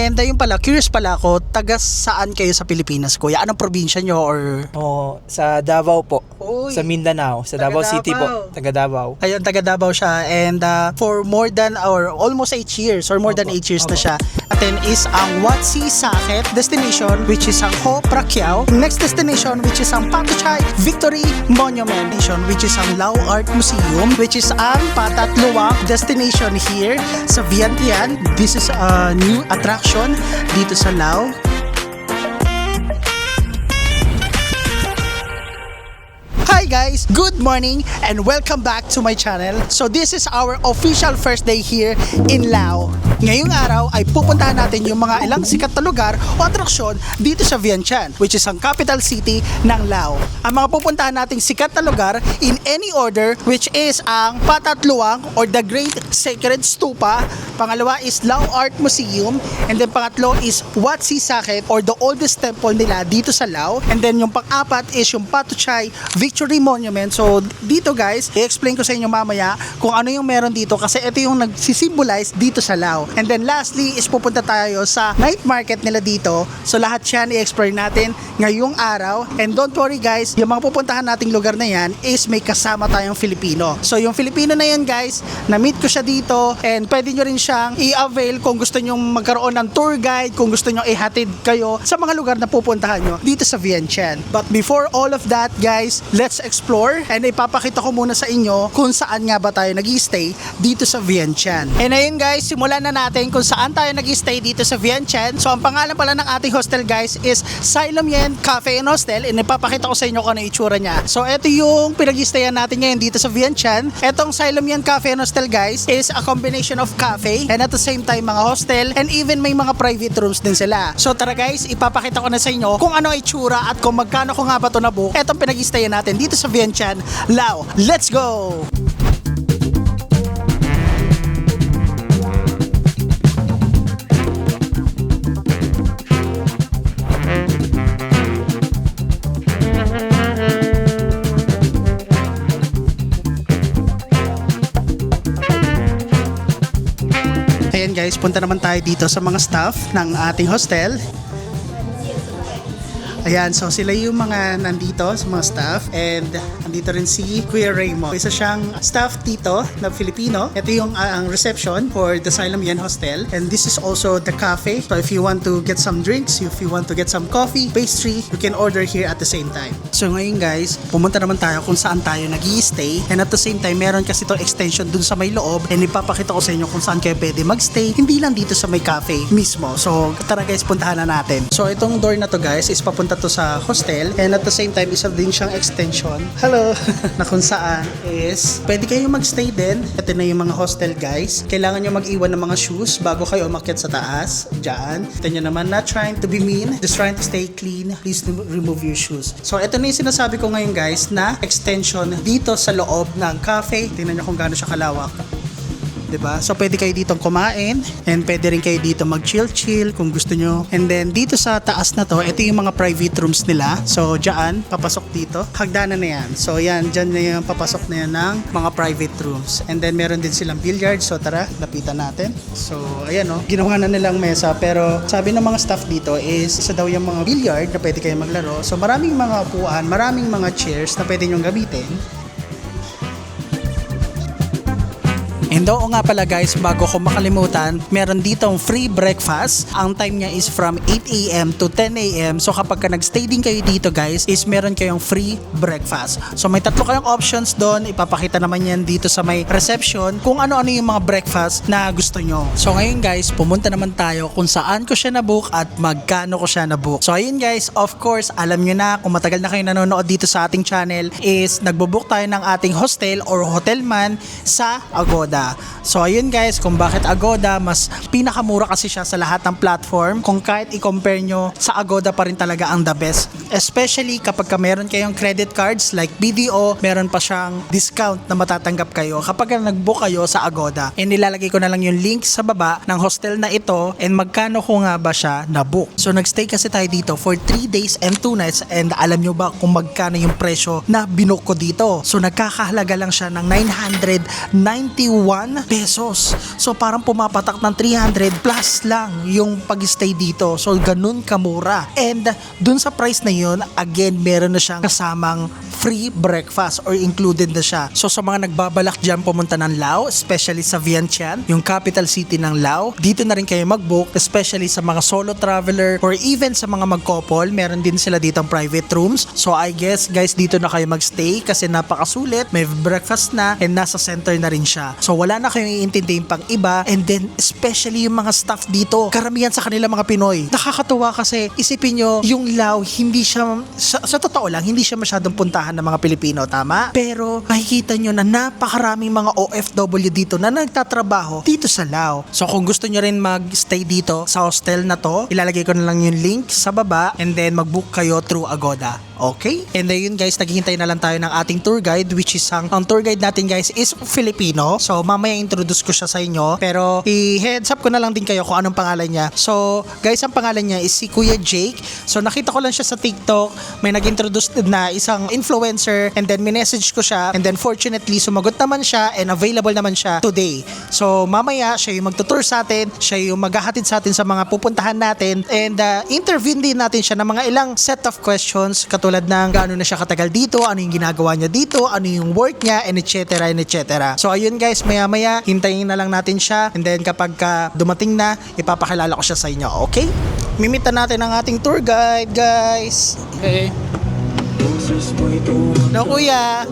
And ayun pala, curious pala ako, taga saan kayo sa Pilipinas, kuya? Anong probinsya nyo or... Sa Davao po. Uy, Sa Mindanao. Sa Davao City po. Taga Davao. Ayun, taga Davao siya. And for more than or almost 8 years or more than 8 years na siya. Atin is ang Wat Si Saket destination, which is ang Ho Prakiao. Next destination, which is ang Patuchay Victory Monument, which is ang Lao Art Museum, which is ang Patatluwang destination here sa Vientiane. This is a new attraction dito sa Lao. Hi guys, good morning and welcome back to my channel. So this is our official first day here in Lao. Ngayong araw ay pupuntahan natin yung mga ilang sikat na lugar o atraksyon dito sa Vientiane, which is ang capital city ng Lao. Ang mga pupuntahan nating sikat na lugar in any order, which is ang Patatluwang or the Great Sacred Stupa. Pangalawa is Lao Art Museum. And then pangatlo is Wat Si Saket or the oldest temple nila dito sa Lao. And then yung pang-apat is yung Patuchay Victory Monument. So dito guys, i-explain ko sa inyo mamaya kung ano yung meron dito kasi ito yung nagsisimbolize dito sa Lao. And then lastly is pupunta tayo sa night market nila dito. So lahat yan i-explore natin ngayong araw. And don't worry guys, yung mga pupuntahan nating lugar na yan is may kasama tayong Filipino. So yung Filipino na yan guys, na-meet ko siya dito and pwede nyo rin siyang i-avail kung gusto nyo magkaroon ng tour guide, kung gusto nyo ihatid kayo sa mga lugar na pupuntahan nyo dito sa Vientiane. But before all of that guys, let's explore and ipapakita ko muna sa inyo kung saan nga ba tayo nag-stay dito sa Vientiane. And ayun guys, simulan na natin kung saan tayo nag-stay dito sa Vientiane. So ang pangalan pala ng ating hostel guys is Silom Yen Cafe and Hostel and ipapakita ko sa inyo kung ano yung itsura niya. So ito yung pinag-stayan natin ngayon dito sa Vientiane. Etong Silom Yen Cafe and Hostel guys is a combination of cafe and at the same time mga hostel and even may mga private rooms din sila. So tara guys, ipapakita ko na sa inyo kung ano ang itsura at kung magkano ko nga ba ito nabook. Etong pinag-stayan natin dito sa Vientiane, Lao. Let's go! Ayan guys, punta naman tayo dito sa mga staff ng ating hostel. Ayan, so sila yung mga nandito sa mga staff and nandito rin si Kuya Raymond. Isa siyang staff dito na Filipino. Ito yung ang reception for the Silom Yen Hostel and this is also the cafe. So if you want to get some drinks, if you want to get some coffee, pastry, you can order here at the same time. So ngayon guys, pumunta naman tayo kung saan tayo nag-i-stay and at the same time meron kasi itong extension dun sa may loob and ipapakita ko sa inyo kung saan kayo pwede magstay. Hindi lang dito sa may cafe mismo. So tara guys, puntahan na natin. So itong door na to guys is papunta to sa hostel and at the same time isa din siyang extension. Hello! na kung saan is pwede kayo magstay din. Ito na yung mga hostel guys. Kailangan nyo mag-iwan ng mga shoes bago kayo umakyat sa taas. Diyan. Ito nyo naman, not trying to be mean, just trying to stay clean. Please remove your shoes. So ito na yung sinasabi ko ngayon guys na extension dito sa loob ng cafe. Tingnan nyo kung gaano siya kalawak. Diba? So pwede kayo dito kumain and pwede rin kayo dito mag-chill kung gusto nyo. And then dito sa taas na to, ito yung mga private rooms nila. So dyan, papasok dito. Hagdanan na yan. So yan, dyan na yung papasok na yan ng mga private rooms. And then meron din silang billiard. So tara, lapitan natin. So ayan o, ginawa na nilang mesa. Pero sabi ng mga staff dito is isa daw yung mga billiard na pwede kayo maglaro. So maraming mga upuan, maraming mga chairs na pwede nyong gamitin. And oo nga pala guys, bago ko makalimutan, meron ditong free breakfast. Ang time niya is from 8 a.m. to 10 a.m. So kapag ka nag-stay din kayo dito guys, is meron kayong free breakfast. So may tatlo kayong options doon. Ipapakita naman yan dito sa may reception kung ano-ano yung mga breakfast na gusto nyo. So ngayon guys, pumunta naman tayo kung saan ko siya nabook at magkano ko siya nabook. So ayun guys, of course, alam nyo na kung matagal na kayo nanonood dito sa ating channel is nagbo-book tayo ng ating hostel or hotel man sa Agoda. So ayun guys, kung bakit Agoda, mas pinakamura kasi siya sa lahat ng platform. Kung kahit i-compare nyo, sa Agoda pa rin talaga ang the best. Especially kapag meron kayong credit cards like BDO, meron pa siyang discount na matatanggap kayo kapag nag-book kayo sa Agoda. And nilalagay ko na lang yung link sa baba ng hostel na ito and magkano ko nga ba siya na-book. So nagstay kasi tayo dito for 3 days and 2 nights and alam nyo ba kung magkano yung presyo na binook ko dito? So nagkakahalaga lang siya ng 991 1 pesos. So parang pumapatak ng 300 plus lang yung pag-stay dito. So ganun kamura. And dun sa price na yun, again, meron na siyang kasamang free breakfast or included na siya. So sa mga nagbabalak dyan pumunta ng Lao, especially sa Vientiane, yung capital city ng Lao, dito na rin kayo mag-book, especially sa mga solo traveler or even sa mga mag-couple, meron din sila dito ang private rooms. So I guess guys, dito na kayo magstay kasi napakasulit, may breakfast na and nasa center na rin siya. So wala na kayong iintindihin pang iba, and then especially yung mga staff dito, karamihan sa kanila mga Pinoy. Nakakatuwa kasi isipin nyo, yung Lao, hindi siya, sa totoo lang, hindi siya masyadong puntahan ng mga Pilipino, tama? Pero makikita nyo na napakaraming mga OFW dito na nagtatrabaho dito sa Lao. So kung gusto nyo rin mag-stay dito sa hostel na to, ilalagay ko na lang yung link sa baba and then mag-book kayo through Agoda. Okay? And then yun guys, naghihintay na lang tayo ng ating tour guide, which is ang tour guide natin guys is Filipino. So mamaya introduce ko siya sa inyo, pero i-heads up ko na lang din kayo kung anong pangalan niya. So guys, ang pangalan niya is si Kuya Jake. So nakita ko lang siya sa TikTok, may nag-introduce na isang influencer, and then minessage ko siya, and then fortunately sumagot naman siya and available naman siya today. So mamaya siya yung magtutour sa atin, siya yung maghahatid sa atin sa mga pupuntahan natin, and interview din natin siya ng mga ilang set of questions katulad ng gaano na siya katagal dito, ano yung ginagawa niya dito, ano yung work niya, and etc. and etc. So ayun guys, maya hintayin na lang natin siya, and then kapag dumating na, ipapakilala ko siya sa inyo, okay? Mimita natin ang ating tour guide guys. Okay. Hello kuya.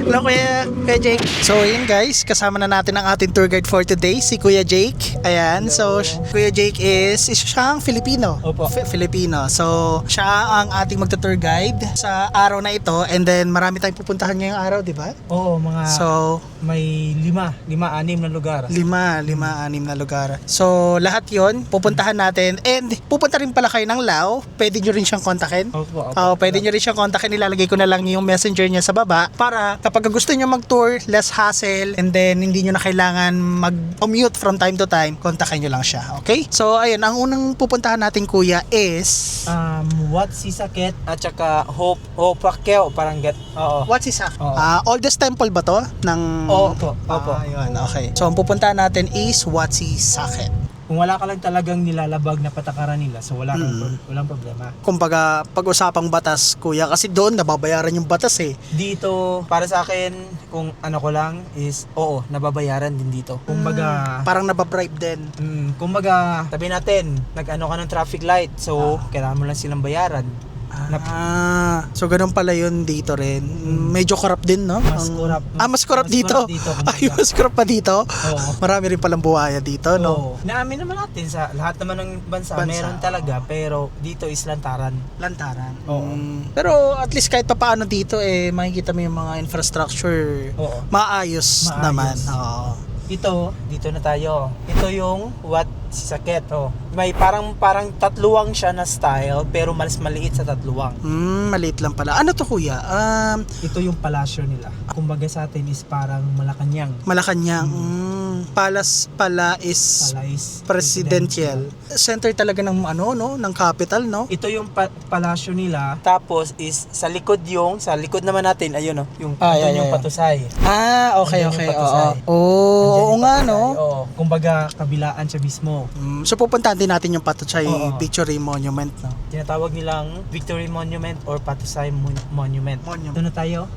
Hello kuya Jake. So yun guys, kasama na natin ang ating tour guide for today, si Kuya Jake. Ayan, so Kuya Jake is siyang Filipino. Opo. Filipino. So siya ang ating magta-tour guide sa araw na ito, and then marami tayong pupuntahan ngayong araw, di ba? Oo, mga So may 6 na lugar. 6 na lugar. So lahat yon pupuntahan natin, and pupunta rin pala kayo ng Lao. Pwede nyo rin siyang kontakin. Opo. Pwede nyo rin siyang kontakin. Ilalagay ko na lang yung messenger niya sa baba para kapag gusto nyo mag-tour, less hassle, and then hindi nyo na kailangan mag-commute from time to time, kontakin nyo lang siya. Okay? So ayun, ang unang pupuntahan natin kuya is Wat Sisaket at saka Hope Pacquiao, parang get. Oo. What's isa? Oo. Oldest temple ba to? Opo. Ayun, okay. So ang pupuntahan natin is Watsi Saket. Kung wala ka lang talagang nilalabag na patakaran nila, so walang problema. Kumbaga, pag-usapang batas, kuya, kasi doon nababayaran yung batas eh. Dito, para sa akin, kung ano ko lang is, oo, nababayaran din dito. Kumbaga, Parang nababribe din. kumbaga, sabi natin, nag-ano ka ng traffic light, so kailangan mo lang silang bayaran. So ganun pala yun dito rin. Medyo corrupt din, no? Mas corrupt. Mas corrupt dito? kumbaga. Ay, mas corrupt pa dito? Oo. Marami rin palang buhaya dito, no? Oo. Naamin naman natin sa lahat naman ng bansa. Meron talaga, pero dito is lantaran. Lantaran. Oo. Pero at least kahit papaano dito, makikita mo yung mga infrastructure. Oo. Maayos naman. Oo. Dito na tayo. Ito yung Wat Sisaket. Oh. May parang tatluwang siya na style, pero mas maliit sa tatluwang. Maliit lang pala. Ano to kuya? Ito yung palasyo nila. Kumbaga sa atin is parang Malacanang. Malacanang. Palace pala is presidential. Center talaga ng ng capital, no? Ito yung palasyo nila. Tapos is sa likod naman natin, ayun oh, yung yung patusay. Okay. Andun yung patusay. Oo nga, no? Oo, kumbaga kabilaan siya mismo. So pupuntahan din natin yung Patusay Oo. Victory Monument, no? Tinatawag nilang Victory Monument or Patusay Monument. Ito na tayo.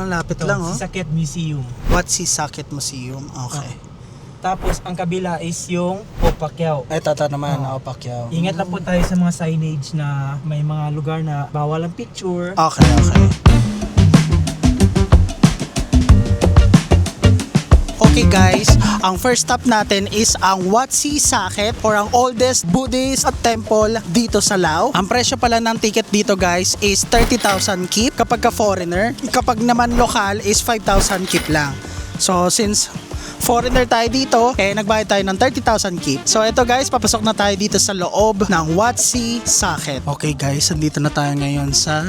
Lapit Ito, lang, oh. Sisaket Museum. Watsi Saket Museum. Okay. Tapos ang kabila is yung Hope Pacquiao. Ito naman, Pacquiao. Ingat lang po tayo sa mga signage na may mga lugar na bawal ang picture. Okay. Okay guys, ang first stop natin is ang Watsi Saket or ang oldest Buddhist temple dito sa Lao. Ang presyo pala ng ticket dito guys is 30,000 kip kapag ka foreigner. Kapag naman lokal is 5,000 kip lang. So since foreigner tayo dito, nagbayad tayo ng 30,000 kip. So ito guys, papasok na tayo dito sa loob ng Watsi Saket. Okay guys, andito na tayo ngayon sa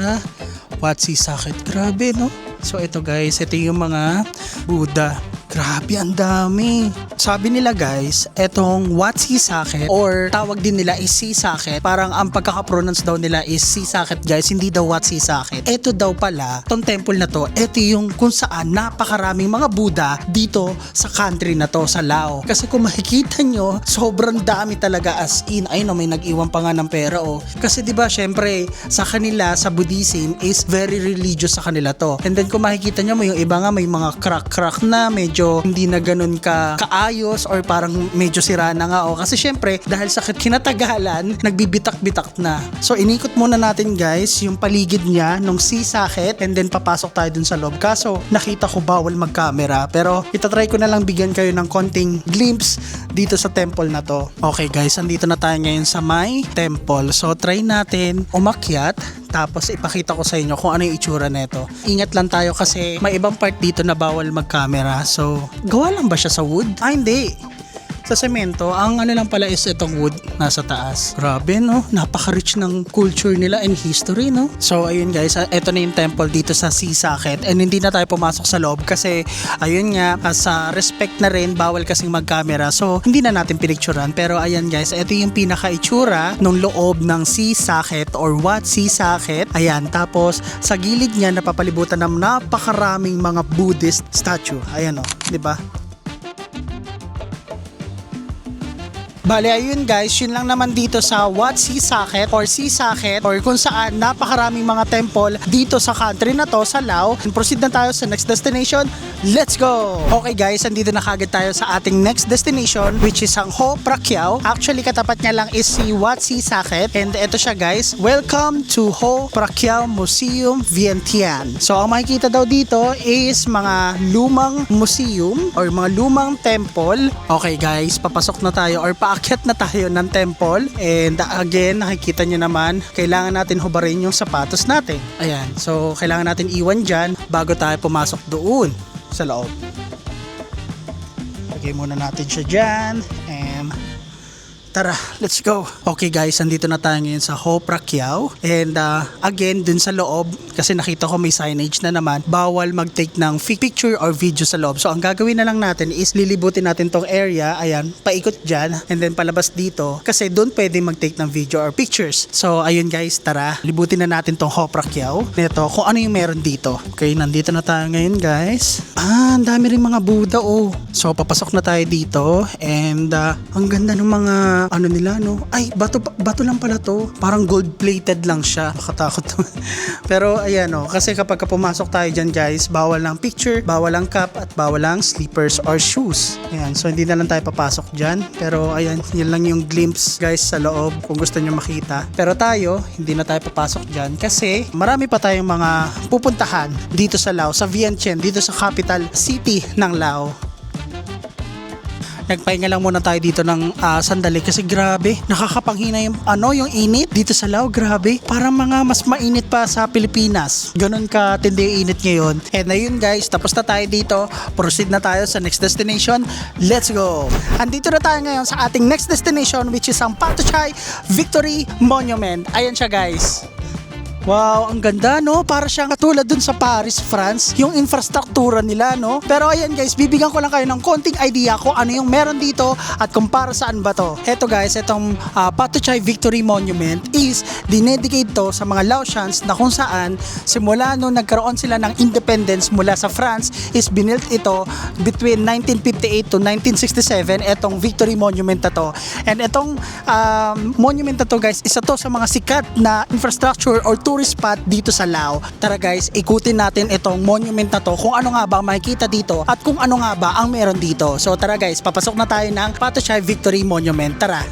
Watsi Saket. Grabe, no? So ito guys, ito yung mga Buddha Grabe, ang dami. Sabi nila guys, etong Wat Sisaket or tawag din nila is Sisaket. Parang ang pagkakapronounce daw nila is Sisaket guys, hindi daw Wat Sisaket. Ito daw pala, tong temple na to, ito yung kung saan napakaraming mga Buddha dito sa country na to, sa Lao. Kasi kung makikita nyo, sobrang dami talaga as in. Ay no, may nag-iwan pa nga ng pera oh. Kasi diba syempre sa kanila, sa Buddhism is very religious sa kanila to. And then kung makikita nyo, yung iba nga may mga crack na medyo hindi na ganun kaayos or parang medyo sira na nga oh. Kasi syempre dahil sa kinatagalan nagbibitak-bitak na. So inikot muna natin guys yung paligid niya nung Sisaket and then papasok tayo dun sa loob. Kaso nakita ko bawal mag-camera, pero itatry ko na lang bigyan kayo ng konting glimpse dito sa temple na to. Okay guys, andito na tayo ngayon sa may temple. So try natin umakyat tapos ipakita ko sa inyo kung ano yung itsura nito. Ingat lang tayo kasi may ibang part dito na bawal mag-camera. So, gawa lang ba siya sa wood? Ah, hindi. Sa semento, ang ano lang pala is itong wood nasa taas. Grabe no, napaka-rich ng culture nila and history no. So ayun guys, ito na yung temple dito sa Sisaket and hindi na tayo pumasok sa loob kasi ayun nga, sa respect na rin, bawal kasing mag-camera. So hindi na natin pinicturean, pero ayan guys, ito yung pinaka-itsura ng loob ng Sisaket or Wat Sisaket. Ayan, tapos sa gilid niya napapalibutan ng napakaraming mga Buddhist statue. Ayan o, di ba? Bale, ayun guys, yun lang naman dito sa Wat Sisaket or Sisaket or kung saan napakaraming mga temple dito sa country na to, sa Lao. And proceed na tayo sa next destination. Let's go! Okay guys, andito na kagad tayo sa ating next destination which is ang Ho Prakiao. Actually, katapat niya lang is si Wat Sisaket and eto siya guys. Welcome to Ho Prakiao Museum Vientiane. So, ang makikita daw dito is mga lumang museum or mga lumang temple. Okay guys, papasok na tayo or paakyat na tayo ng temple and again nakikita nyo naman kailangan natin hubarin yung sapatos natin. Ayan, so kailangan natin iwan dyan bago tayo pumasok doon sa loob. Lagay muna natin siya dyan and tara, let's go. Okay guys, andito na tayo ngayon sa Ho Prakiao and again dun sa loob kasi nakita ko may signage na naman bawal mag-take ng picture or video sa loob. So ang gagawin na lang natin is lilibutin natin tong area, ayan, paikot dyan and then palabas dito kasi doon pwede mag-take ng video or pictures. So ayun guys, tara, libutin na natin tong Ho Prakiao. Ito, kung ano yung meron dito. Okay, nandito na tayo ngayon guys. Ang dami rin mga Buddha oh. So papasok na tayo dito and ang ganda ng mga ano nila no. Ay, bato lang pala to. Parang gold plated lang siya. Nakatakot naman. Pero ayan oh, kasi kapag pumasok tayo dyan guys, bawal lang picture, bawal lang cap at bawal lang slippers or shoes. Ayan, so hindi na lang tayo papasok dyan. Pero ayan, yun lang yung glimpse guys sa loob kung gusto nyo makita. Pero tayo, hindi na tayo papasok dyan kasi marami pa tayong mga pupuntahan dito sa Lao, sa Vientiane, dito sa capital city ng Lao. Nagpahinga lang muna tayo dito ng sandali kasi grabe, nakakapanghina yung init dito sa Lao, grabe. Parang mga mas mainit pa sa Pilipinas. Ganun ka tindi yung init ngayon. And ayun guys, tapos na tayo dito. Proceed na tayo sa next destination. Let's go! Andito na tayo ngayon sa ating next destination which is ang Patuchai Victory Monument. Ayan siya guys. Wow, ang ganda no? Para siyang katulad dun sa Paris, France, yung infrastruktura nila no? Pero ayan guys, bibigyan ko lang kayo ng konting idea kung ano yung meron dito at kung para saan ba to. Eto guys, itong Patuchai Victory Monument is dinedicate to sa mga Laotians na kung saan simula nung nagkaroon sila ng independence mula sa France is binilt ito between 1958 to 1967 etong Victory Monument na to. And itong monument na to guys, isa to sa mga sikat na infrastructure or tourist spot dito sa Lao. Tara guys, ikutin natin itong monument na to kung ano nga ba makikita dito at kung ano nga ba ang meron dito. So tara guys, papasok na tayo ng Patuchai Victory Monument. Tara!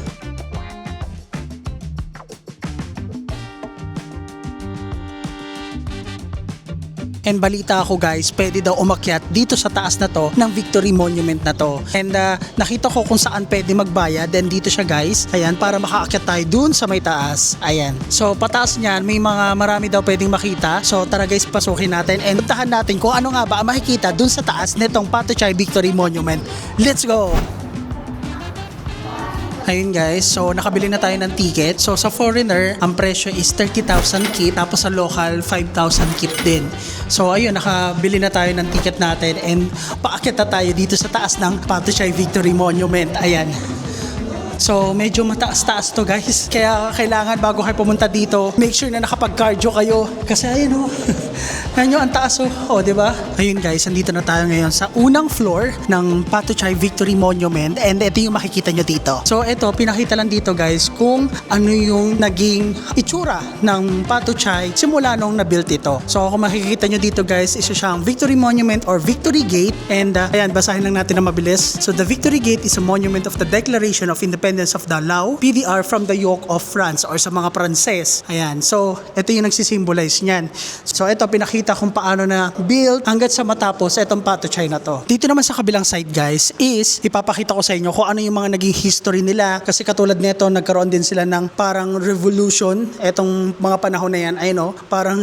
And balita ako guys, pwede daw umakyat dito sa taas na to ng Victory Monument na to. And nakita ko kung saan pwede magbayad. Then dito siya guys. Ayan, para makaakyat tayo dun sa may taas. Ayan. So pataas niyan, may marami daw pwedeng makita. So tara guys, pasukin natin and puntahan natin kung ano nga ba ang makikita dun sa taas nitong Patuchai Victory Monument. Let's go! Ayun guys, so nakabili na tayo ng ticket. So sa foreigner, ang presyo is 30,000 kip, tapos sa local 5,000 kip din. So ayun, nakabili na tayo ng ticket natin and paakyat na tayo dito sa taas ng Patuchay Victory Monument. Ayan. So medyo mataas-taas to guys. Kaya kailangan bago kayo pumunta dito, make sure na nakapag-cardio kayo. Kasi ayun oh. Ayun yung ang taas oh. Oh, di ba? Ayun guys, andito na tayo ngayon sa unang floor ng Patuchay Victory Monument and ito yung makikita nyo dito. So ito, pinakita lang dito guys kung ano yung naging itsura ng Patuchay simula nung na-built ito. So kung makikita nyo dito guys, isa siyang Victory Monument or Victory Gate and ayan, basahin lang natin na mabilis. So the Victory Gate is a monument of the Declaration of Independence of the Lao, PDR from the yoke of France or sa mga Pranses. Ayan, so ito yung nagsisimbolize niyan. So ito pinakita kung paano na build hanggat sa matapos itong Patuchay na to. Dito naman sa kabilang side guys is ipapakita ko sa inyo kung ano yung mga naging history nila kasi katulad nito nagkaroon din sila ng parang revolution etong mga panahon na yan. Ay no, parang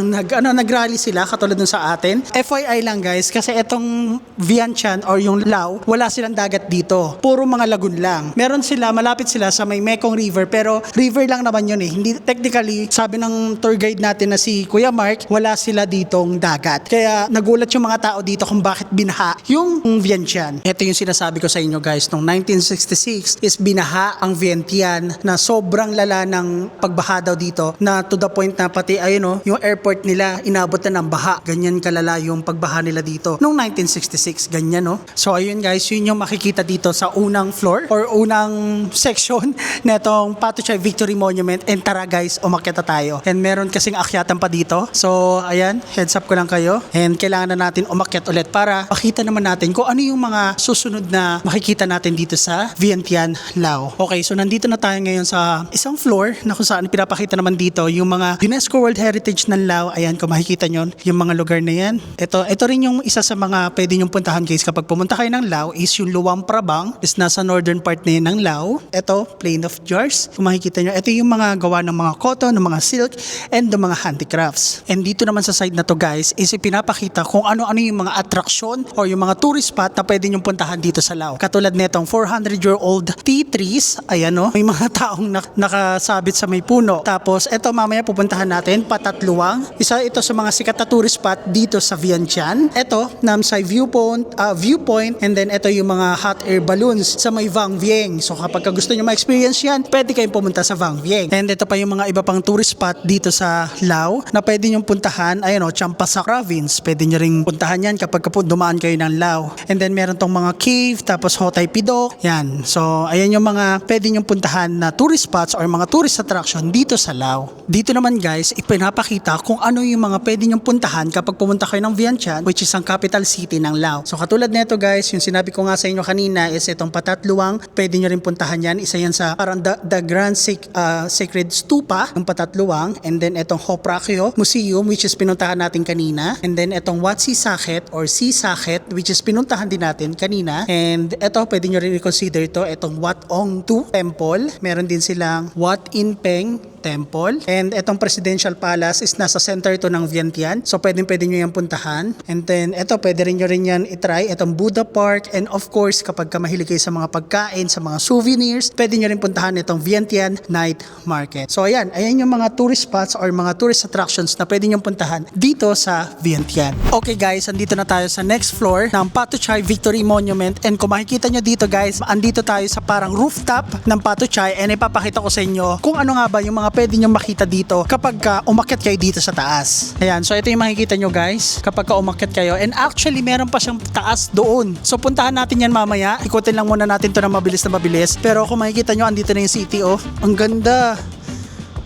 nagrally sila katulad dun sa atin. FYI lang guys kasi itong Vientiane or yung Lao, wala silang dagat dito. Puro mga lagoon lang. Meron sila, malapit sila sa may Mekong River pero river lang naman yun eh. Hindi technically, sabi ng tour guide natin na si Kuya Mark, wala sila ditong dagat. Kaya nagulat yung mga tao dito kung bakit binaha yung Vientiane. Ito yung sinasabi ko sa inyo guys, noong 1966 is binaha ang Vientiane na sobrang lala ng pagbaha daw dito na to the point na pati ayun yung airport nila inabot na ng baha. Ganyan kalala yung pagbaha nila dito noong 1966. Ganyan no. So ayun guys, yun yung makikita dito sa unang floor or unang section netong Patuchay Victory Monument and tara guys, umakyat na tayo. And meron kasing akyatan pa dito. So ayan, heads up ko lang kayo. And kailangan na natin umakyat ulit para makita naman natin kung ano yung mga susunod na makikita natin dito sa Vientiane, Lao. Okay, so nandito na tayo ngayon sa isang floor na kung saan pinapakita naman dito yung mga UNESCO World Heritage ng Lao. Ayan, kung makikita nyo yung mga lugar na yan. Ito rin yung isa sa mga pwede nyong puntahan guys kapag pumunta kayo ng Lao is yung Luang Prabang is nasa northern part na yun ng Lao. Ito, Plain of Jars. Kung makikita nyo, ito yung mga gawa ng mga cotton, ng mga silk, and ng mga handicrafts. And dito naman sa side na to guys, is ipinapakita kung ano-ano yung mga attraction or yung mga tourist spot na pwede nyong puntahan dito sa Lao. Katulad netong 400-year-old tea trees. Ayan no, may mga taong nakasabit sa may puno. Tapos, ito mamaya pupuntahan natin, Patatluwang. Isa ito sa mga sikat na tourist spot dito sa Vientiane. Ito, Namsay Viewpoint, and then ito yung mga hot air balloons sa may Vang Vieng. So kapag gusto nyo ma-experience yan, pwede kayong pumunta sa Vang Vieng. And ito pa yung mga iba pang tourist spot dito sa Lao na pwede nyong puntahan. Ayun o, Champasak Province. Pwede nyo ring puntahan yan kapag dumaan kayo ng Lao. And then meron tong mga cave, tapos Hotay Pidok. Yan. So ayan yung mga pwede nyong puntahan na tourist spots or mga tourist attraction dito sa Lao. Dito naman guys, ipinapakita kung ano yung mga pwede nyong puntahan kapag pumunta kayo ng Vientiane, which is ang capital city ng Lao. So katulad nito guys, yung sinabi ko nga sa inyo kanina is itong Patatluwang. Pwede nyo rin puntahan yan. Isa yan sa parang the Grand Sacred Stupa ng Patatluwang. And then itong Hoprakyo Museum which is pinuntahan natin kanina. And then itong Wat Si Saket or Si Saket which is pinuntahan din natin kanina. And ito pwede nyo rin i-consider ito. Itong Wat Ong Tu Temple. Meron din silang Wat In Peng Temple. And itong Presidential Palace is nasa center ito ng Vientiane. So pwede nyo yan puntahan. And then ito pwede rin nyo rin yan itry. Itong Buddha Park. And of course kapag mahilig kayo sa mga pagkain, sa mga souvenirs, pwede nyo rin puntahan itong Vientiane Night Market. So ayan yung mga tourist spots or mga tourist attractions na pwede nyo puntahan dito sa Vientiane. Okay guys, andito na tayo sa next floor ng Patuchay Victory Monument. And kung makikita nyo dito guys, andito tayo sa parang rooftop ng Patuchay and ipapakita ko sa inyo kung ano nga ba yung mga pwede nyo makita dito kapag umakyat kayo dito sa taas. Ayan, so ito yung makikita nyo guys kapag umakyat kayo. And actually meron pa siyang taas doon. So puntahan natin yan mamaya. Ikutin lang muna natin to na mabilis. Pero kung makikita nyo, andito na yung city oh. Ang ganda.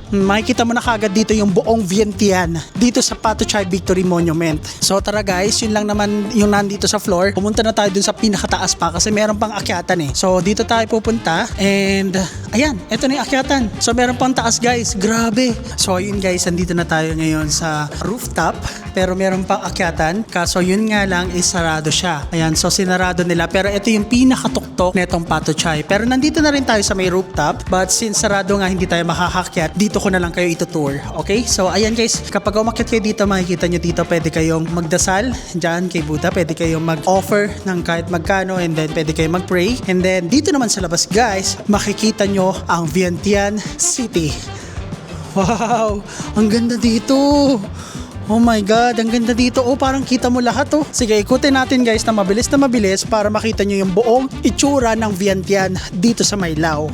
Makikita mo na kagad dito yung buong Vientiane dito sa Patuchay Victory Monument. So tara guys, yun lang naman yung nandito sa floor. Pumunta na tayo dun sa pinakataas pa kasi meron pang akyatan eh. So dito tayo pupunta and ayan, eto na yung akyatan. So meron pang taas guys, grabe. So yun guys, andito na tayo ngayon sa rooftop pero meron pang akyatan. Kaso yun nga lang is sarado siya. Ayan, so sinarado nila pero ito yung pinakatuktok netong Patuchay. Pero nandito na rin tayo sa may rooftop but since sarado nga hindi tayo makakakyat dito dito ko na lang kayo itutour. Okay? So ayan guys, kapag umakyat kayo dito, makikita nyo dito, pwede kayong magdasal dyan kay Buddha, pwede kayong mag-offer ng kahit magkano, and then pwede kayong mag-pray. And then dito naman sa labas guys, makikita nyo ang Vientiane City. Wow! Ang ganda dito! Oh my God, ang ganda dito. Oh, parang kita mo lahat oh. Sige, ikutin natin guys na mabilis para makita nyo yung buong itsura ng Vientiane dito sa Maylao.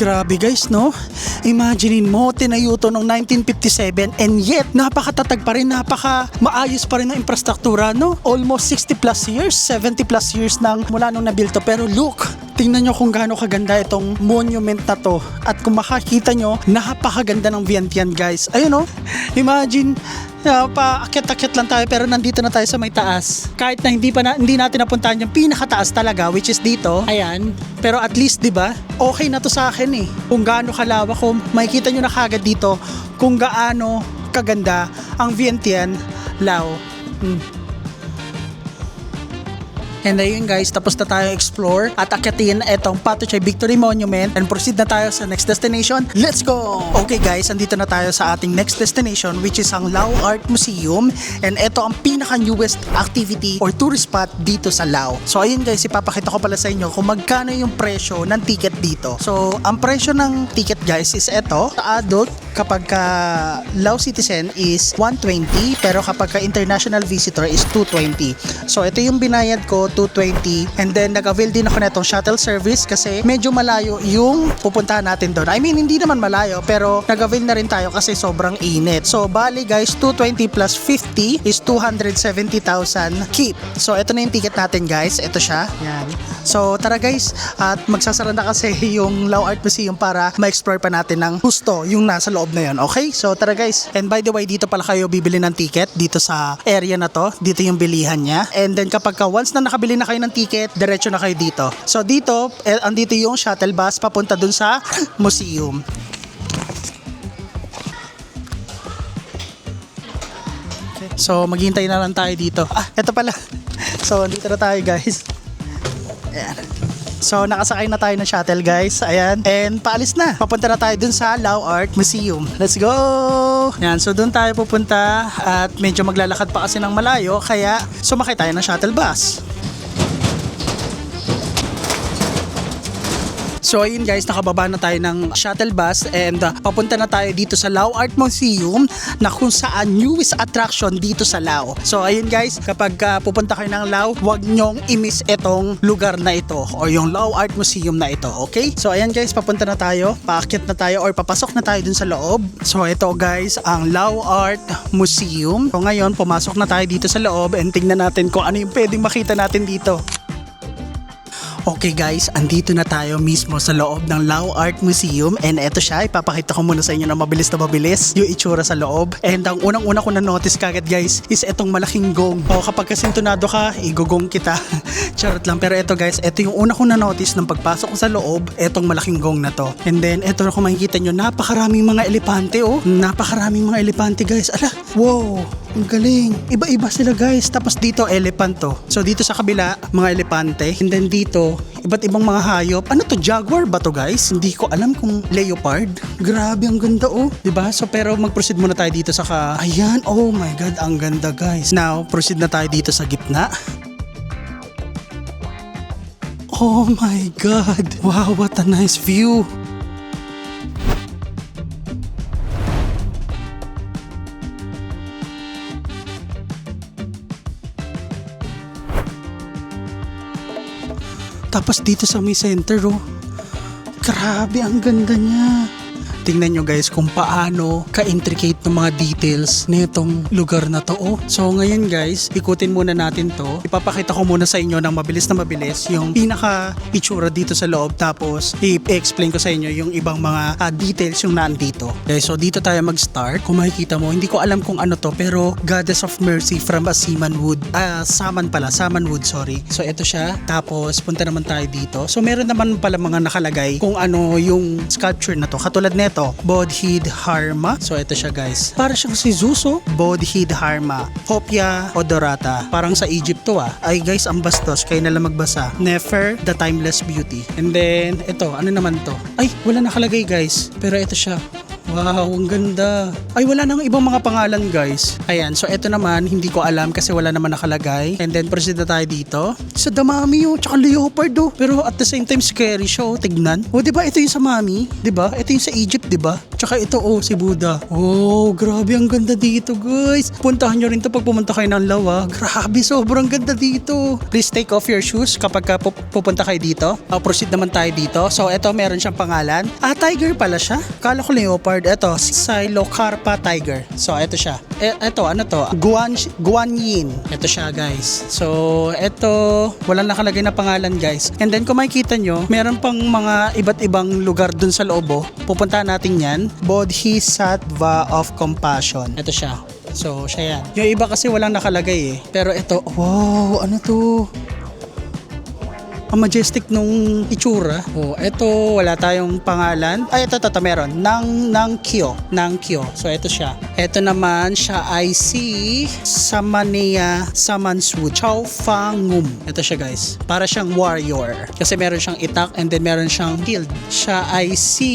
Grabe guys, no? Imaginein mo, tinayo to noong 1957 and yet, napakatatag pa rin, maayos pa rin ang infrastruktura, no? Almost 60 plus years, 70 plus years nang mula nung nabuild to. Pero look, tingnan nyo kung gaano kaganda itong monument na to. At kung makakita nyo, napakaganda ng Vientiane guys. Ayun oh, imagine, paakyat-akyat lang tayo pero nandito na tayo sa may taas. Kahit na hindi natin napuntahan yung pinakataas talaga, which is dito. Ayan. Pero at least 'di ba? Okay na to sa akin eh. Kung gaano kalawak ko, makikita niyo na kagad dito kung gaano kaganda ang Vientiane Lao. And ayun guys, tapos na tayo explore at akyatin itong Patuchay Victory Monument and proceed na tayo sa next destination. Let's go! Okay guys, andito na tayo sa ating next destination, which is ang Lao Art Museum, and ito ang pinaka-newest activity or tourist spot dito sa Lao. So ayun guys, ipapakita ko pala sa inyo kung magkano yung presyo ng ticket dito. So ang presyo ng ticket guys is ito. Sa adult, kapag ka Lao citizen is 120, pero kapag ka international visitor is 220. So ito yung binayad ko, 220, and then nag-avail din ako netong shuttle service kasi medyo malayo yung pupuntahan natin doon. I mean, hindi naman malayo pero nag-avail na rin tayo kasi sobrang init. So bali guys, 220 plus 50 is 270,000 keep. So ito na yung ticket natin guys, ito siya. Yan. So tara guys, at magsasara na kasi yung Lao Art Museum para ma-explore pa natin ng gusto yung nasa loob na yun. Okay? So tara guys. And by the way, dito pala kayo bibili ng ticket dito sa area na to. Dito yung bilihan niya. And then kapag once na nakabili na kayo ng ticket, diretso na kayo dito. So dito, andito yung shuttle bus papunta dun sa museum. Okay. So maghihintay na lang tayo dito. Eto pala. So dito na tayo guys. Ayan. So nakasakay na tayo ng shuttle guys. Ayan. And paalis na. Papunta na tayo dun sa Lao Art Museum. Let's go! Ayan. So dun tayo pupunta at medyo maglalakad pa kasi ng malayo kaya sumakay tayo ng shuttle bus. So ayun guys, nakababa na tayo ng shuttle bus and papunta na tayo dito sa Lao Art Museum na kung saan newest attraction dito sa Lao. So ayun guys, kapag pupunta kayo ng Lao, huwag nyong i-miss itong lugar na ito or yung Lao Art Museum na ito, okay? So ayan guys, papunta na tayo, paakyat na tayo or papasok na tayo dun sa loob. So ito guys, ang Lao Art Museum. So ngayon, pumasok na tayo dito sa loob and tingnan natin kung ano yung pwedeng makita natin dito. Okay guys, andito na tayo mismo sa loob ng Lao Art Museum and eto siya, ipapakita ko muna sa inyo na mabilis yung itsura sa loob. And ang unang-una ko na notice kagad guys is etong malaking gong. O kapag kasintonado ka, igugong kita. Charot lang. Pero eto guys, eto yung una ko na notice nang pagpasok ko sa loob, etong malaking gong na to. And then eto na kung makikita nyo, napakaraming mga elepante oh. Napakaraming mga elepante guys. Ala, wow! Ang galing. Iba-iba sila guys. Tapos dito, elephant to. So dito sa kabila, mga elepante. And then dito, iba't ibang mga hayop. Ano to? Jaguar ba to guys? Hindi ko alam kung leopard. Grabe, ang ganda oh. Diba? So pero mag-proceed muna tayo dito sa ayan, oh my God, ang ganda guys. Now, proceed na tayo dito sa gitna. Oh my God. Wow, what a nice view. Tapos dito sa may center oh. Grabe, ang ganda niya. Tingnan nyo guys kung paano ka-intricate ng mga details nitong lugar na to oh. So ngayon guys, ikutin muna natin to. Ipapakita ko muna sa inyo ng mabilis yung pinaka-itsura dito sa loob. Tapos i-explain ko sa inyo yung ibang mga details yung nandito. Okay, so dito tayo mag-start. Kung makikita mo, hindi ko alam kung ano to, pero Goddess of Mercy from a Samanwood. Samanwood, sorry. So ito siya. Tapos punta naman tayo dito. So meron naman pala mga nakalagay kung ano yung sculpture na to. Katulad nito, Bodhidharma. So ito siya guys. Para siyang si Zeus oh. Bodhidharma. Hopia Odorata. Parang sa Egypt to ah. Ay guys, ang bastos. Kayo na lang magbasa. Nefer, the Timeless Beauty. And then, ito, ano naman to? Ay, wala nakalagay guys. Pero ito siya. Wow, ang ganda. Ay, wala nang ibang mga pangalan guys. Ayan, so eto naman, hindi ko alam kasi wala naman nakalagay. And then proceed na tayo dito. Sa Damami oh, tsaka Leopard oh. Pero at the same time scary siya oh, tignan. Oh, di ba ito yung sa Mami? Di ba? Ito yung sa Egypt, di ba? Tsaka ito oh, si Buddha. Oh, grabe ang ganda dito guys. Puntahan nyo rin to pag pumunta kayo ng Lawa. Grabe, sobrang ganda dito. Please take off your shoes kapag pupunta kayo dito. Proceed naman tayo dito. So eto, meron siyang pangalan. Tiger pala siya. Kala ko Leopard. Eto, Xylocarpa Tiger. So eto siya. Eto, ano to? Guanyin. Eto siya guys. So eto, walang nakalagay na pangalan guys. And then kung makikita nyo, meron pang mga iba't ibang lugar dun sa loob. Pupuntahan natin yan. Bodhisattva of Compassion. Eto siya. So siya yan. Yung iba kasi walang nakalagay eh. Pero ito, wow, ano to? Ang majestic nung itsura. Oh, eto, wala tayong pangalan. Ay, ito, meron. Nang Kyo. So, ito siya. Ito naman, siya ay si Samanea Samanswood. Chow Fangum. Ito siya, guys. Para siyang warrior. Kasi meron siyang itak and then meron siyang shield. Siya ay si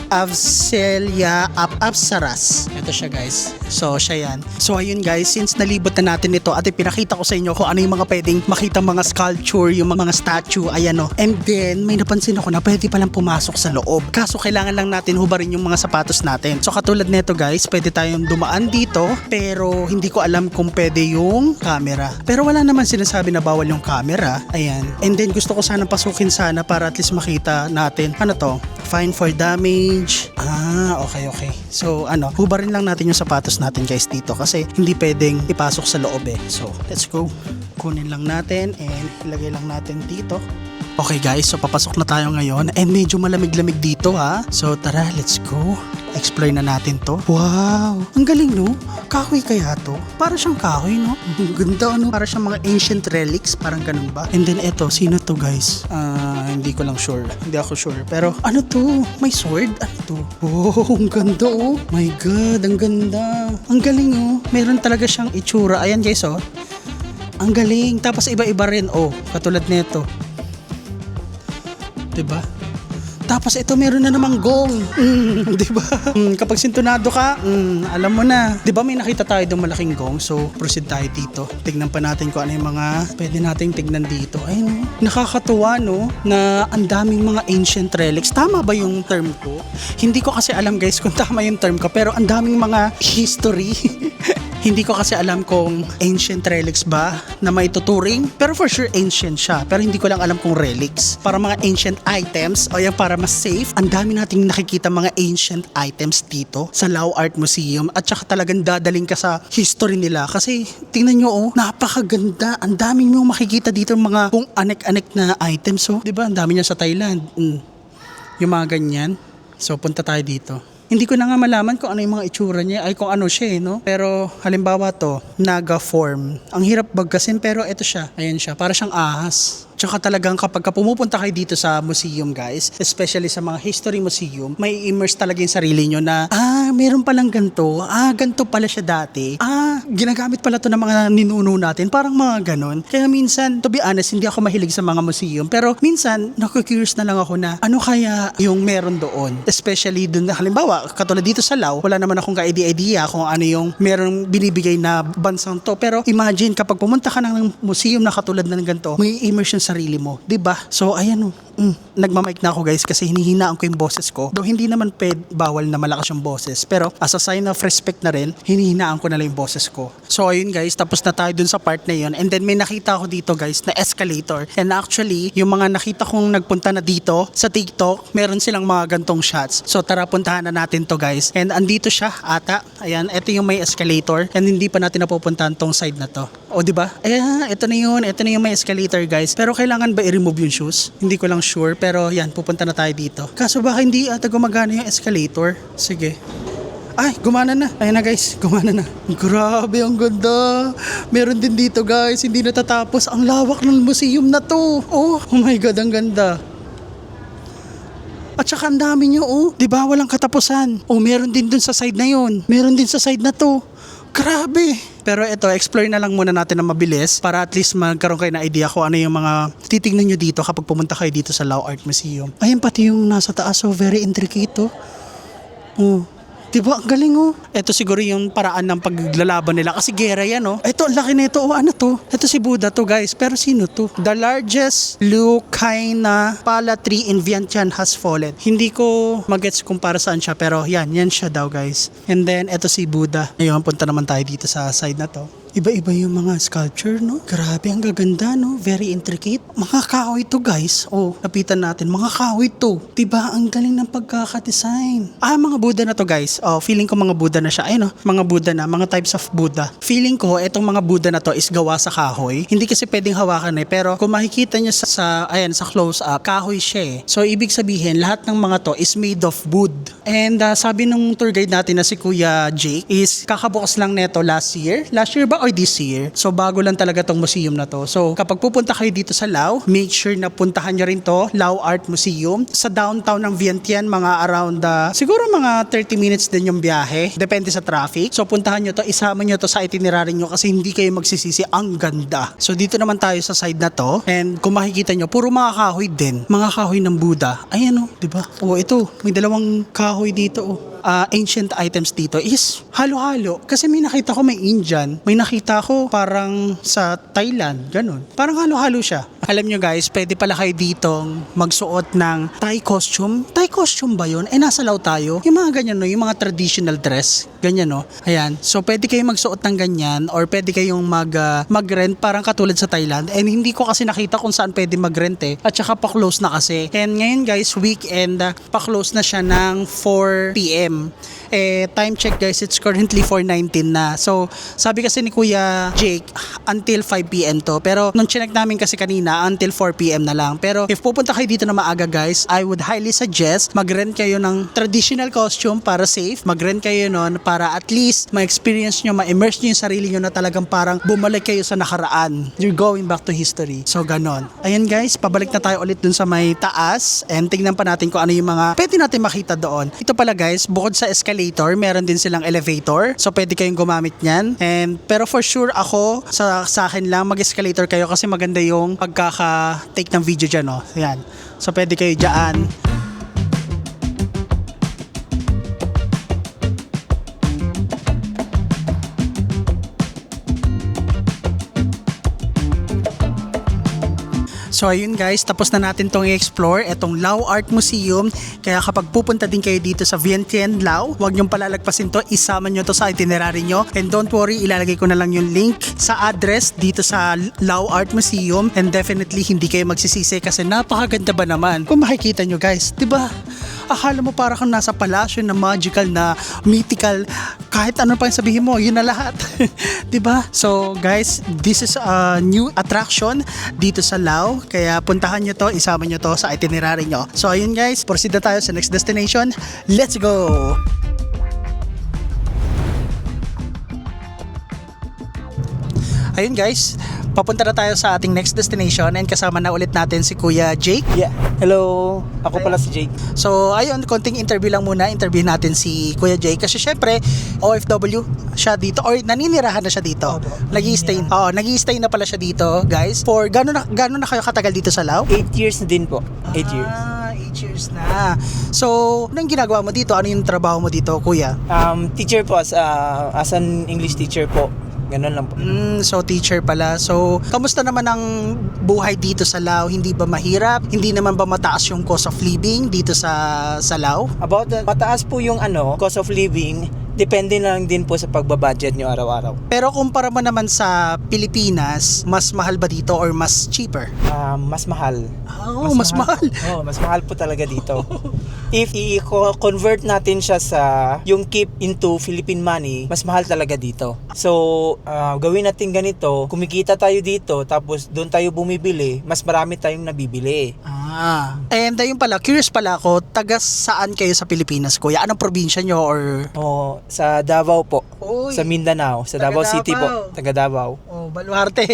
Avselia Apsaras. Ito siya guys. So siya yan. So ayun guys, since nalibot na natin ito at ipinakita ko sa inyo kung ano yung mga pwedeng makita mga sculpture, yung mga statue, ayan o. And then may napansin ako na pwede palang pumasok sa loob. Kaso kailangan lang natin hubarin yung mga sapatos natin. So katulad nito guys, pwede tayong dumaan dito pero hindi ko alam kung pwede yung camera. Pero wala naman sinasabi na bawal yung camera. Ayan. And then gusto ko sanang pasukin sana para at least makita natin. Ano to? Fine for damage. Okay. So hubarin lang natin yung sapatos natin guys dito kasi hindi pwedeng ipasok sa loob eh. So let's go. Kunin lang natin and ilagay lang natin dito. Okay guys, so papasok na tayo ngayon and medyo malamig-lamig dito ha. So tara, let's go. Explore na natin to. Wow, ang galing no? Kahoy kaya to? Para siyang kahoy no? Ganda no? Para siyang mga ancient relics, parang ganun ba? And then eto, sino to guys? Hindi ko lang sure. Hindi ako sure. Pero ano to? May sword? Ano to? Oh, ang ganda oh. My God, ang ganda. Ang galing oh. Meron talaga siyang itsura. Ayan guys oh. Ang galing. Tapos iba-iba rin oh. Katulad nito. Diba? Tapos ito meron na namang gong. Diba? Kapag sintonado ka, alam mo na. Diba may nakita tayo doon malaking gong? So proceed tayo dito. Tignan pa natin kung ano yung mga pwede nating tignan dito. Ayun, nakakatuwa no na ang daming mga ancient relics. Tama ba yung term ko? Hindi ko kasi alam guys kung tama yung term ko. Pero ang daming mga history. Hindi ko kasi alam kung ancient relics ba na maituturing. Pero for sure ancient siya. Pero hindi ko lang alam kung relics. Para mga ancient items o yan para mas safe. Ang dami nating nakikita mga ancient items dito sa Lao Art Museum. At saka talagang dadaling ka sa history nila. Kasi tingnan nyo oh, napakaganda. Ang daming nyo makikita dito mga kung anek-anek na items oh. Diba? Ang dami niya sa Thailand. Yung mga ganyan. So punta tayo dito. Hindi ko na nga malaman kung ano yung mga itsura niya, ay kung ano siya no? Pero halimbawa to, naga form. Ang hirap bagasin pero ito siya. Ayan siya, para siyang ahas. Tsaka talagang kapag pumupunta kayo dito sa museum guys, especially sa mga history museum, may immerse talaga yung sarili nyo na, meron palang ganito, ganito pala siya dati, ginagamit pala to ng mga ninuno natin, parang mga ganon. Kaya minsan, to be honest, hindi ako mahilig sa mga museum, pero minsan, naku-curious na lang ako na, ano kaya yung meron doon? Especially dun, halimbawa, katulad dito sa Lao, wala naman akong ka-idea kung ano yung meron binibigay na bansang to, pero imagine, kapag pumunta ka ng museum na katulad ng ganito, may immersion sarili mo, 'di ba? So ayan nagmamic na ako guys kasi hinihinaan ko yung boses ko. Though hindi naman bawal na malakas yung boses, pero as a sign of respect na rin, hinihinaan ko na lang yung boses ko. So ayun guys, tapos na tayo dun sa part na yun. And then may nakita ako dito guys na escalator. And actually, yung mga nakita kong nagpunta na dito sa TikTok, meron silang mga gantong shots. So tara, puntahan na natin to guys. And andito siya ata. Ayan, ito yung may escalator. And hindi pa natin napupuntahan tong side na to. O diba? Ayan, ito na yun. Ito na yung may escalator guys. Pero kailangan ba i-remove yung shoes? Hindi ko lang sure. Pero yan, pupunta na tayo dito. Kaso baka hindi ata gumagana yung escalator. Sige. Ay, gumana na. Ayan na guys, gumana na. Grabe, ang ganda. Meron din dito guys, hindi natatapos. Ang lawak ng museum na to. Oh my God, ang ganda. At saka ang dami nyo, oh. Diba, walang katapusan. Oh, meron din dun sa side na yun. Meron din sa side na to. Grabe. Pero ito, explore na lang muna natin na mabilis para at least magkaroon kayo na idea kung ano yung mga titignan nyo dito kapag pumunta kayo dito sa Lao Art Museum. Ayan pati yung nasa taas, so very intricate. Oh. Diba, ang galing oh. Ito siguro yung paraan ng paglalaban nila kasi gera yan oh. Ito, ang laki nito oh. Ano to? Ito si Buddha to guys. Pero sino to? The largest Lucayna pala tree in Vientiane has fallen. Hindi ko magets kung para saan siya pero yan siya daw guys. And then ito si Buddha. Ngayon punta naman tayo dito sa side na to. Iba-iba yung mga sculpture, no? Grabe, ang gaganda, no? Very intricate. Mga kahoy to, guys. Oh, napitan natin. Mga kahoy to. Diba? Ang galing ng pagkakadesign. Mga Buddha na to, guys. Oh, feeling ko mga Buddha na siya. Ayun, no? Mga Buddha na. Mga types of Buddha. Feeling ko, itong mga Buddha na to is gawa sa kahoy. Hindi kasi pwedeng hawakan eh. Pero kung makikita nyo sa close-up, kahoy siya eh. So, ibig sabihin, lahat ng mga to is made of wood. And sabi nung tour guide natin na si Kuya Jake is kakabukas lang neto last year. Last year ba or this year? So bago lang talaga tong museum na to. So kapag pupunta kayo dito sa Lao, make sure na puntahan nyo rin to, Lao Art Museum. Sa downtown ng Vientiane, mga around siguro mga 30 minutes din yung biyahe. Depende sa traffic. So puntahan nyo to, isama nyo to sa itinerary nyo kasi hindi kayo magsisisi. Ang ganda. So dito naman tayo sa side na to. And kung makikita nyo, puro mga kahoy din. Mga kahoy ng Buddha. Ayan o, diba? O ito, may dalawang kahoy dito o. Ancient items dito is halo-halo. Kasi may nakita ko may Indian, may nakita ko parang sa Thailand, ganun. Parang halo-halo siya. Alam nyo guys, pwede pala kayo ditong magsuot ng Thai costume. Thai costume ba yun? Nasa Lao tayo. Yung mga ganyan no, yung mga traditional dress. Ganyan no. Ayan. So pwede kayong magsuot ng ganyan or pwede kayong mag-rent parang katulad sa Thailand. And hindi ko kasi nakita kung saan pwede mag-rent eh. At saka pa-close na kasi. And ngayon guys, weekend, pa-close na siya ng 4 p.m. Time check guys, it's currently 4:19 na. So, sabi kasi ni Kuya Jake, until 5 p.m. to. Pero, nung chinek namin kasi kanina, until 4 p.m. na lang. Pero, if pupunta kayo dito na maaga guys, I would highly suggest, mag-rent kayo ng traditional costume para safe. Mag-rent kayo nun para at least ma-experience nyo, ma-immerse nyo yung sarili nyo na talagang parang bumalik kayo sa nakaraan. You're going back to history. So, ganon. Ayan guys, pabalik na tayo ulit dun sa may taas. And tingnan pa natin kung ano yung mga pwede natin makita doon. Ito pala guys, bukod sa escalator, meron din silang elevator. So pwede kayong gumamit niyan. Pero for sure ako, sa akin lang, mag-escalator kayo kasi maganda yung pagkaka-take ng video dyan. Oh. Yan. So pwede kayo dyan. So ayun guys, tapos na natin tong i-explore itong Lao Art Museum. Kaya kapag pupunta din kayo dito sa Vientiane, Lao, huwag niyong palalagpasin to, isama niyo to sa itinerary niyo. And don't worry, ilalagay ko na lang yung link sa address dito sa Lao Art Museum. And definitely hindi kayo magsisisi kasi napakaganda ba naman. Kung makikita niyo guys, 'di ba? Akala mo para kang nasa palasyo na magical, na mythical, kahit ano pa yung sabihin mo, yun na lahat. 'Di ba? So guys, this is a new attraction dito sa Lao. Kaya puntahan nyo to, isama nyo to sa itinerary nyo. So ayun guys, proceed na tayo sa next destination. Let's go! Ayun guys, papunta na tayo sa ating next destination and kasama na ulit natin si Kuya Jake. Yeah. Hello. Ako pala si Jake. So ayun, konting interview lang muna. Interview natin si Kuya Jake kasi syempre OFW siya dito or naninirahan na siya dito. Nag-i-stay. Nag-i-stay na pala siya dito, guys. For gano'n na kayo katagal dito sa Lao? 8 years na din po. 8 years. 8 years na. So, anong ginagawa mo dito? Ano yung trabaho mo dito, Kuya? Teacher po as an English teacher po. Ganun lang po. So teacher pala. So, kamusta naman ang buhay dito sa Lao? Hindi ba mahirap? Hindi naman ba mataas yung cost of living dito sa Lao? About that, mataas po yung cost of living. Depende na lang din po sa pagbabudget nyo araw-araw. Pero kumpara mo naman sa Pilipinas, mas mahal ba dito or mas cheaper? Mas mahal. Oh, mas mahal. Mas mahal po talaga dito. If i-convert natin siya sa yung keep into Philippine money, mas mahal talaga dito. So, gawin natin ganito, kumikita tayo dito, tapos doon tayo bumibili, mas marami tayong nabibili. And ayun pala, curious pala ako, taga saan kayo sa Pilipinas, Kuya? Anong probinsya nyo or... Sa Davao po. Uy, sa Mindanao, sa Davao City po. Taga Davao. Baluarte.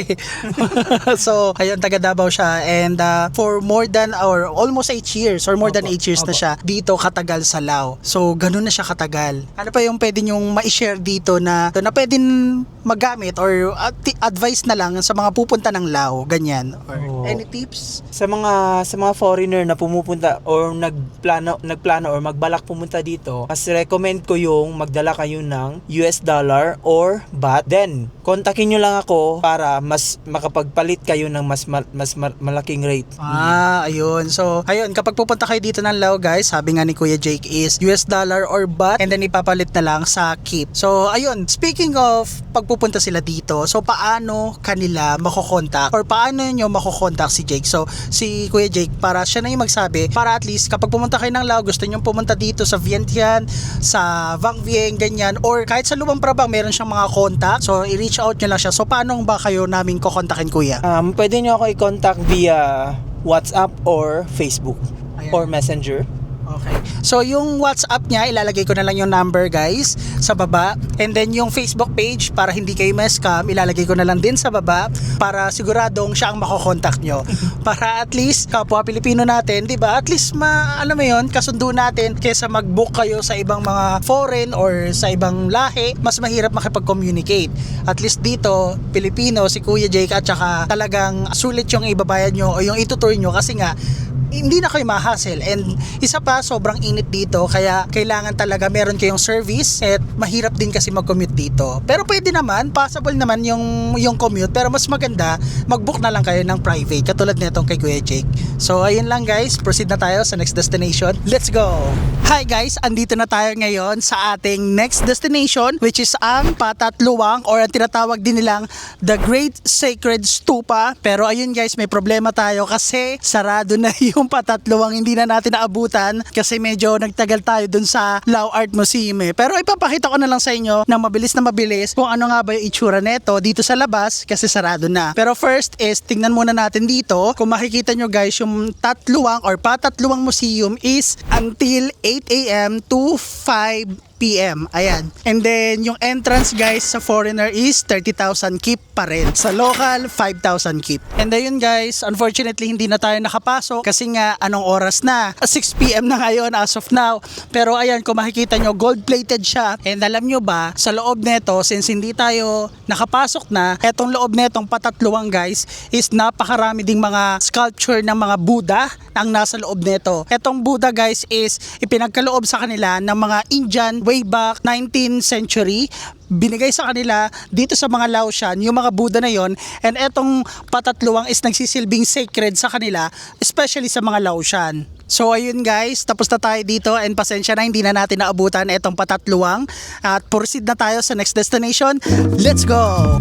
So, ayun, taga Davao siya. And for more than or almost 8 years or more than 8 years na siya dito katagal sa Lao. So, ganun na siya katagal. Ano pa yung pwede nyong ma-share dito na pwedeng magamit or advice na lang sa mga pupunta ng Lao, ganyan? Or any tips? Sa mga mga foreigner na pumupunta or nagplano or magbalak pumunta dito, mas recommend ko yung magdala kayo ng US dollar or baht. Then, kontakin nyo lang ako para mas makapagpalit kayo ng mas malaking rate. Ayun. So, ayun, kapag pupunta kayo dito ng Lao, guys, sabi nga ni Kuya Jake is US dollar or baht and then ipapalit na lang sa KIP. So, ayun, speaking of pagpupunta sila dito, so paano kanila makokontak or paano nyo makokontak si Jake? So, si Kuya Jake, para siya na yung magsabi, para at least kapag pumunta kayo ng Lao, gusto nyo pumunta dito sa Vientiane, sa Vang Vieng, ganyan, or kahit sa Luang Prabang, meron siyang mga contact. So, i-reach out nyo lang siya. So, paano ba kayo namin kukontakin, Kuya? Pwede nyo ako i-contact via WhatsApp or Facebook or Messenger. Okay. So yung WhatsApp niya, ilalagay ko na lang yung number, guys, sa baba. And then yung Facebook page, para hindi kayo ma-scam, ilalagay ko na lang din sa baba para siguradong siya ang makokontak nyo. Para at least kapwa Pilipino natin, 'di ba? At least alam mo 'yon, kasundo natin kaysa mag-book kayo sa ibang mga foreign or sa ibang lahi, mas mahirap makipag-communicate. At least dito, Pilipino, si Kuya Jake at saka talagang sulit yung ibabayad nyo o yung itutur nyo kasi nga hindi na kayo ma-hassle. And isa pa, sobrang init dito kaya kailangan talaga meron kayong service at mahirap din kasi mag-commute dito. Pero pwede naman, possible naman yung commute, pero mas maganda mag-book na lang kayo ng private katulad nitong kay Kuya Jake. So ayun lang, guys, proceed na tayo sa next destination. Let's go! Hi guys, andito na tayo ngayon sa ating next destination, which is ang Pathat Luang, or ang tinatawag din nilang The Great Sacred Stupa. Pero ayun guys, may problema tayo kasi sarado na yung Pathat Luang, hindi na natin naabutan kasi medyo nagtagal tayo dun sa Lao Art Museum Pero ipapakita ko na lang sa inyo na mabilis kung ano nga ba yung itsura neto dito sa labas kasi sarado na. Pero first is tingnan muna natin dito. Kung makikita nyo guys, yung Tat Luang or Pathat Luang Museum is until 8 a.m. to 5 p.m. Ayan. And then, yung entrance guys sa foreigner is 30,000 kip pa rin. Sa local, 5,000 kip. And ayun guys, unfortunately, hindi na tayo nakapasok kasi nga, anong oras na? 6 p.m. na ngayon as of now. Pero ayan, kung makikita nyo, gold-plated siya. And alam nyo ba, sa loob neto, since hindi tayo nakapasok na, etong loob netong Pathat Luang guys, is napakarami ding mga sculpture ng mga Buddha ang nasa loob neto. Etong Buddha guys is ipinagkaloob sa kanila ng mga Indian way back 19th century. Binigay sa kanila dito sa mga Laotian yung mga Buddha na yon, and etong Pathat Luang is nagsisilbing sacred sa kanila, especially sa mga Laotian. So ayun guys, tapos na tayo dito and pasensya na hindi na natin naabutan etong Pathat Luang at proceed na tayo sa next destination. Let's go!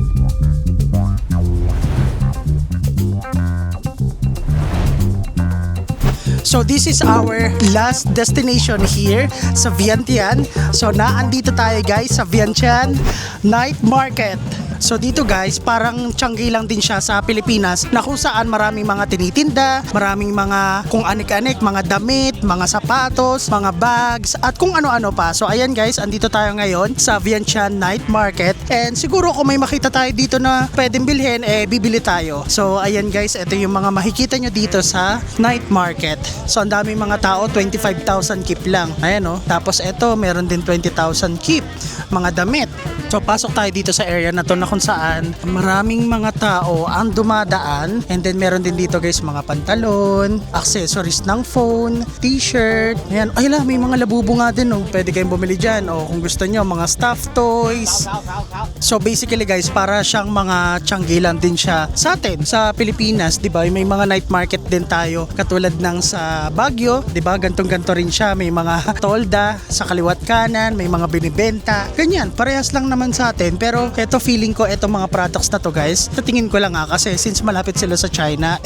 So this is our last destination here sa Vientiane. So naandito tayo guys sa Vientiane Night Market. So dito guys, parang Changi lang din siya sa Pilipinas na kung saan maraming mga tinitinda, maraming mga kung anik-anik, mga damit, mga sapatos, mga bags, at kung ano-ano pa. So ayan guys, andito tayo ngayon sa Vientiane Night Market. And siguro kung may makita tayo dito na pwedeng bilhin, bibili tayo. So ayan guys, ito yung mga makikita nyo dito sa Night Market. So ang daming mga tao, 25,000 kip lang. Ayan o. Tapos ito, meron din 20,000 kip, mga damit. So pasok tayo dito sa area na to na kung saan maraming mga tao ang dumadaan, and then meron din dito guys mga pantalon, accessories ng phone, t-shirt. Ayan, ay la, may mga labubo nga din pwede kayong bumili dyan o kung gusto nyo mga stuffed toys. So basically guys, para siyang mga tiyanggilan din siya sa atin sa Pilipinas, di ba? May mga night market din tayo katulad ng sa Baguio, di ba? Gantong-ganto rin siya, may mga tolda sa kaliwat kanan, may mga binibenta, ganyan, parehas lang naman sa atin. Pero eto, feeling ko etong mga products na to guys, sa tingin ko lang kasi since malapit sila sa China,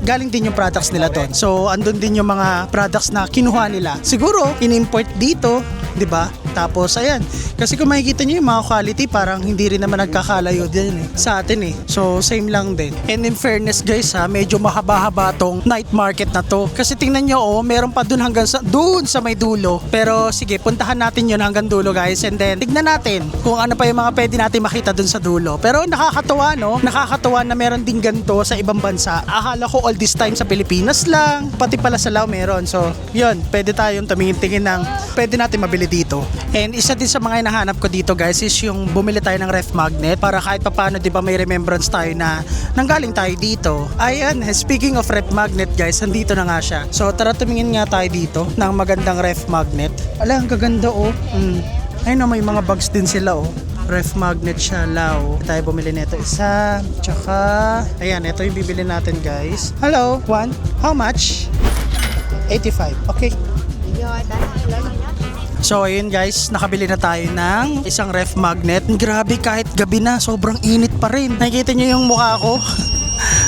galing din yung products nila doon. So andun din yung mga products na kinuha nila, siguro in-import dito, di ba? Tapos ayan, kasi kung makikita nyo yung mga quality, parang hindi rin naman nagkakalayo din sa atin so same lang din. And in fairness guys medyo mahaba-haba tong night market na to, kasi tingnan nyo meron pa dun hanggang sa may dulo. Pero sige, puntahan natin yun hanggang dulo guys, and then tignan natin kung ano pa yung mga pwede natin makita dun sa dulo. Pero nakakatuwa nakakatuwa na meron din ganito sa ibang bansa. Akala ko all this time sa Pilipinas lang, pati pala sa Lao meron. So yun, pwede tayong tumingin-tingin ng pwede natin mabili dito. And isa din sa mga hinahanap ko dito guys is yung bumili tayo ng ref magnet para kahit papaano 'di ba may remembrance tayo na nanggaling tayo dito. Ayan, speaking of ref magnet guys, andito na nga siya. So tara tumingin nga tayo dito ng magandang ref magnet. Ala, ang gaganda oh. Ayun na, may mga bags din sila oh. Ref magnet siya, Lao. Tayo bumili nito isa. Tsaka, ayan, ito yung bibili natin guys. Hello, one. How much? 85. Okay. So ayun guys, nakabili na tayo ng isang ref magnet. Grabe, kahit gabi na, sobrang init pa rin. Nakikita niyo yung mukha ko?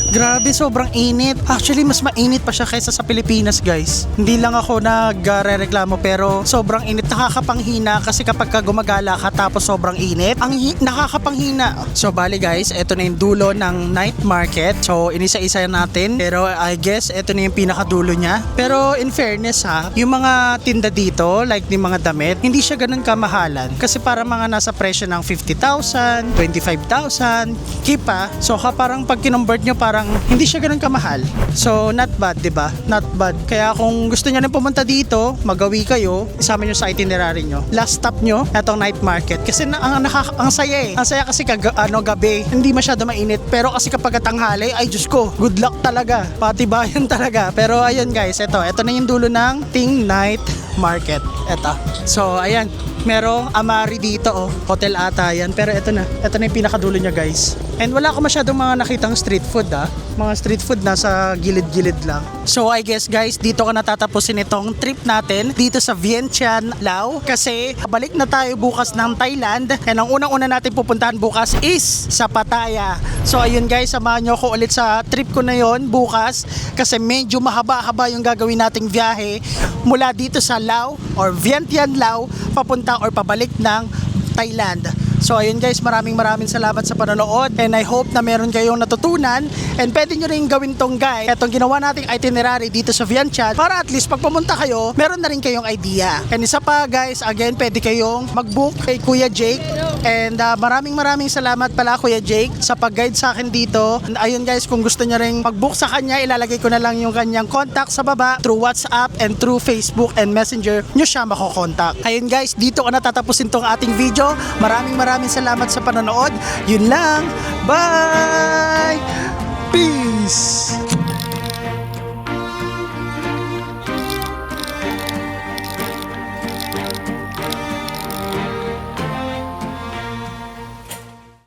Grabe, sobrang init. Actually, mas mainit pa siya kaysa sa Pilipinas, guys. Hindi lang ako nagre-reklamo pero sobrang init. Nakakapanghina kasi kapag ka gumagala ka tapos sobrang init, nakakapanghina. So, bali guys, ito na yung dulo ng night market. So, inisa-isa natin. Pero I guess, ito na yung pinakadulo niya. Pero in fairness ha, yung mga tinda dito, like yung mga damit, hindi siya ganun kamahalan. Kasi para mga nasa presyo ng 50,000, 25,000, kipa. So, parang pag kinumbert nyo, parang hindi siya ganun kamahal. So, not bad, di ba? Not bad. Kaya kung gusto nyo rin pumunta dito, magawi kayo, isama nyo sa itinerary nyo. Last stop nyo, etong night market. Kasi ang saya eh. Ang saya kasi gabi, hindi masyado mainit. Pero kasi kapag tanghali, ay Diyos ko, good luck talaga. Patibayan talaga. Pero ayun guys, ito na yung dulo ng Ting Night Market. Ito. So, ayan. Merong Amari dito oh. Hotel ata yan. Pero ito na yung pinakadulo niya guys. And wala ko masyadong mga nakitang street food Mga street food nasa gilid-gilid lang. So I guess guys, dito ko natatapusin itong trip natin dito sa Vientiane, Laos. Kasi balik na tayo bukas ng Thailand. And ang unang-una natin pupuntahan bukas is sa Pattaya. So ayun guys, samahan nyo ako ulit sa trip ko na yon bukas. Kasi medyo mahaba-haba yung gagawin nating biyahe mula dito sa Laos or Vientiane, Laos papunta or pabalik ng Thailand. So ayun guys, maraming salamat sa panonood and I hope na meron kayong natutunan and pwede nyo rin gawin tong guide, etong ginawa nating itinerary dito sa Vientiane para at least pag pumunta kayo, meron na rin kayong idea. And isa pa guys, again, pwede kayong mag-book kay Kuya Jake and maraming salamat pala Kuya Jake sa pag-guide sa akin dito. And ayun guys, kung gusto nyo rin mag-book sa kanya, ilalagay ko na lang yung kanyang contact sa baba through WhatsApp and through Facebook and Messenger nyo siya makokontak. Ayun guys, dito ko natatapusin tong ating video. Maraming salamat sa panonood. Yun lang. Bye!